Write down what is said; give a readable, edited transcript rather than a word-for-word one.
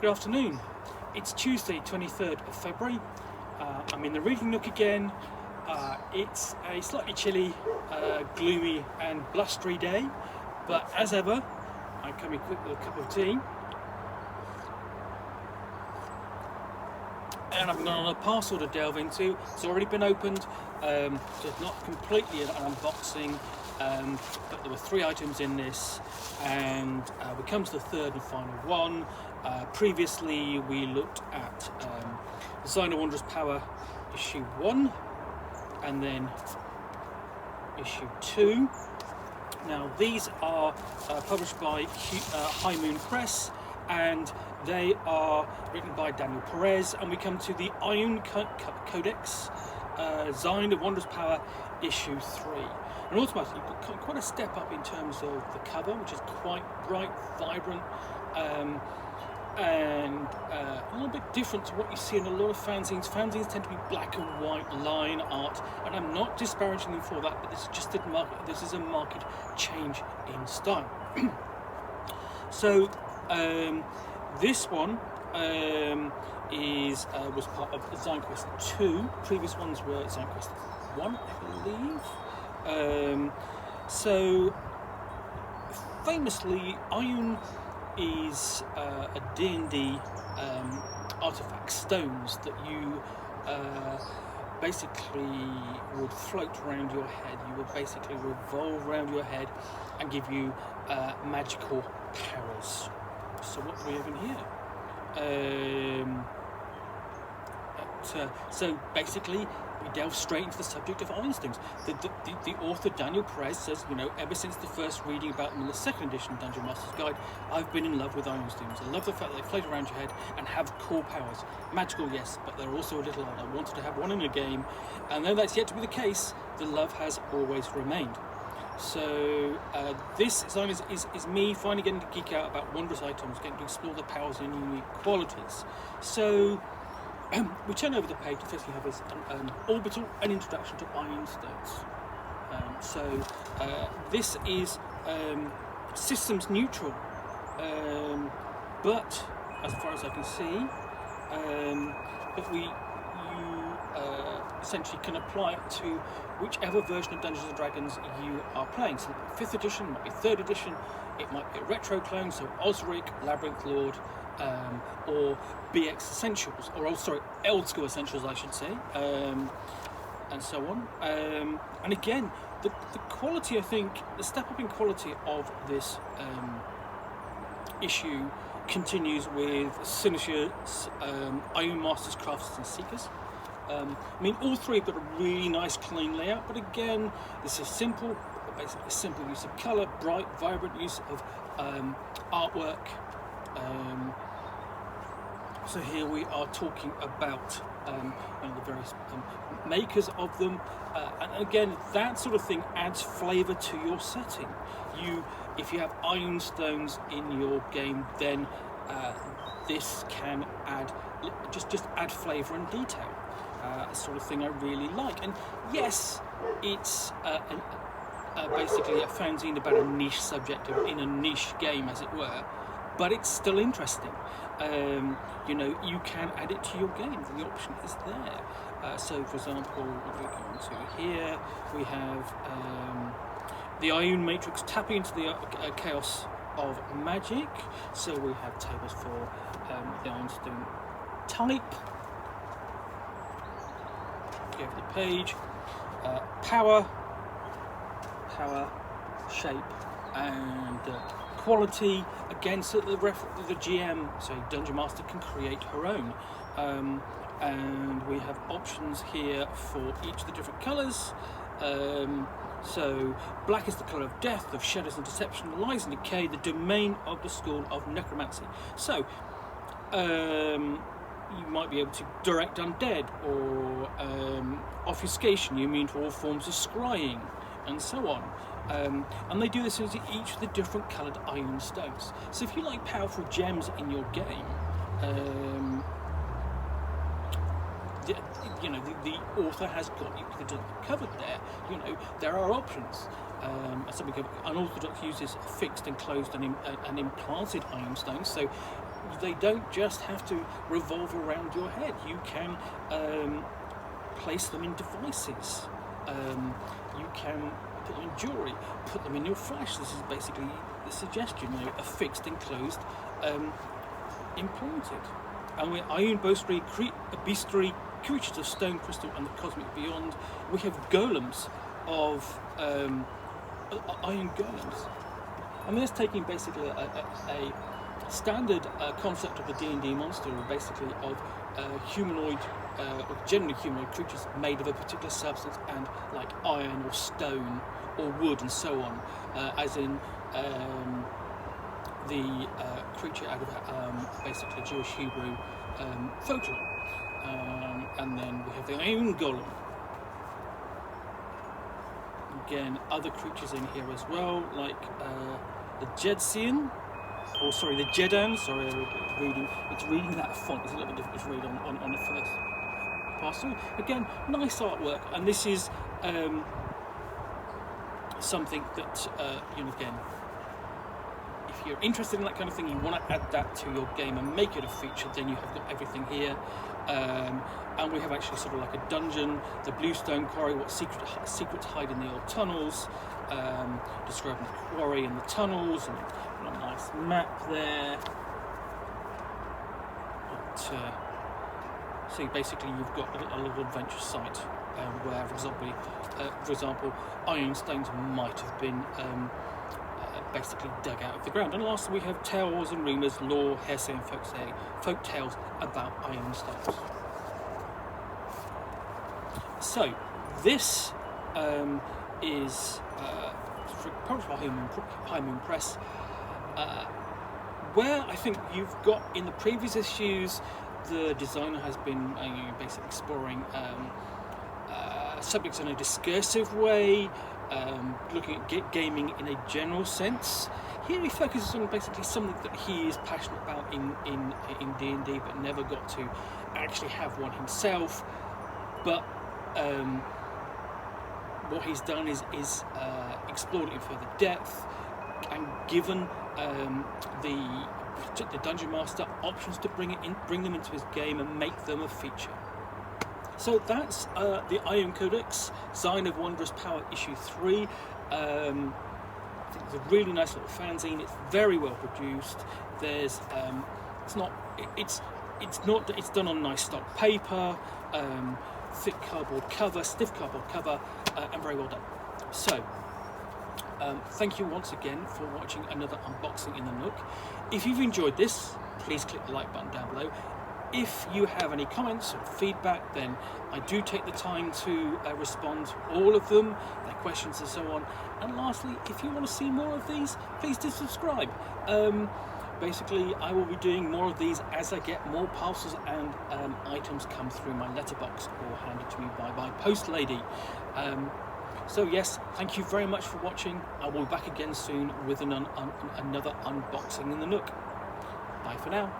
Good afternoon. It's Tuesday, 23rd of February. I'm in the reading nook again. It's a slightly chilly, gloomy and blustery day, but as ever, I come in quick with a cup of tea. And I've got another parcel to delve into. It's already been opened, so it's not completely an unboxing, but there were 3 items in this, and we come to the third and final one. Previously we looked at Zine of Wondrous Power issue 1 and then issue 2. Now these are published by Highmoon Press, and they are written by Daniel Perez, and we come to the Iron Codex, Zine of Wondrous Power issue 3. And automatically you've got quite a step up in terms of the cover, which is quite bright, vibrant, and a little bit different to what you see in a lot of fanzines. Fanzines tend to be black and white line art, and I'm not disparaging them for that, but this is just this is a market change in style. So this one was part of Zine Quest 2. Previous ones were Zine Quest 1, I believe. So famously, Iron is a D&D artifact, stones that you basically would float around your head. You would basically revolve around your head and give you magical powers. So what do we have in here? So basically we delve straight into the subject of Ironstones. The author Daniel Perez says, ever since the first reading about them in the 2nd edition Dungeon Master's Guide, I've been in love with Ironstones. I love the fact that they float around your head and have cool powers. Magical, yes, but they're also a little odd. I wanted to have one in a game, and though that's yet to be the case, the love has always remained. So this is me finally getting to geek out about wondrous items, getting to explore the powers and unique qualities. So we turn over the page to firstly have an orbital, an introduction to Ironstones. This is systems neutral, but as far as I can see, but you essentially can apply it to whichever version of Dungeons and Dragons you are playing. So it might be 5th edition, it might be 3rd edition, it might be a retro clone, so Osric, Labyrinth Lord, or BX Essentials, or Old School Essentials I should say, and so on. And again, the quality, I think, the step up in quality of this issue continues with Sinish's Iron Masters, Crafters and Seekers. All 3 have got a really nice clean layout, but again, this is simple, basically simple use of colour, bright, vibrant use of artwork. So here we are talking about the various makers of them, and again, that sort of thing adds flavour to your setting. If you have Ironstones in your game, then this can add just add flavour and detail. Sort of thing I really like. And yes, it's basically a fanzine about a niche subject in a niche game, as it were, but it's still interesting. You can add it to your game. The option is there. So, for example, what we're going to here, we have the Iron Matrix tapping into the chaos of magic. So we have tables for the Ironstone type. Go over the page. Power, shape, and quality. Again, so the GM, so Dungeon Master, can create her own. And we have options here for each of the different colours. So black is the colour of death, of shadows and deception, lies and decay, the domain of the school of necromancy. So you might be able to direct undead, or obfuscation, you immune to all forms of scrying, and so on. And they do this into each of the different coloured Ironstones. So if you like powerful gems in your game, the author has got you covered there. There are options. Unorthodox uses fixed, enclosed, and implanted Ironstones. So they don't just have to revolve around your head. You can place them in devices. You can put them in jewellery, put them in your flesh. This is basically the suggestion, affixed, enclosed, implanted. And with iron beastry, creatures of stone, crystal, and the cosmic beyond, we have golems of iron golems. And that's taking basically a standard concept of the D&D monster, basically of humanoid, or generally humanoid creatures made of a particular substance, and like iron or stone or wood and so on, as in the creature out of basically Jewish Hebrew folklore. And then we have the iron golem. Again, other creatures in here as well, like the Jedsian, or sorry, the Jedan. Sorry, it's reading that font. It's a little bit difficult to read on the first pass through. Again, nice artwork, and this is something that again, if you're interested in that kind of thing, you want to add that to your game and make it a feature, then you have got everything here. And we have actually sort of like a dungeon, the Bluestone Quarry, what secrets hide in the old tunnels, describing the quarry and the tunnels, and a nice map there. But, so basically you've got a little adventure site where, for example, iron stones might have been basically dug out of the ground. And lastly, we have tales and rumours, lore, hearsay, and folk tales about iron stones. So this is published by Highmoon Press, where I think you've got in the previous issues, the designer has been basically exploring subjects in a discursive way, looking at gaming in a general sense. Here he focuses on basically something that he is passionate about in D&D, but never got to actually have one himself. But what he's done is explored it in further depth, and given the Dungeon Master options to bring them into his game and make them a feature. So that's the Iron Codex, Zine of Wondrous Power, issue 3. I think it's a really nice little fanzine. It's very well produced. There's it's done on nice stock paper, thick cardboard cover, stiff cardboard cover, and very well done. So thank you once again for watching another unboxing in the Nook. If you've enjoyed this, please click the like button down below. If you have any comments or feedback, then I do take the time to respond to all of them, their questions and so on. And lastly, if you want to see more of these, please do subscribe. Basically, I will be doing more of these as I get more parcels and items come through my letterbox or handed to me by my post lady. So yes, thank you very much for watching. I will be back again soon with another unboxing in the Nook. Bye for now.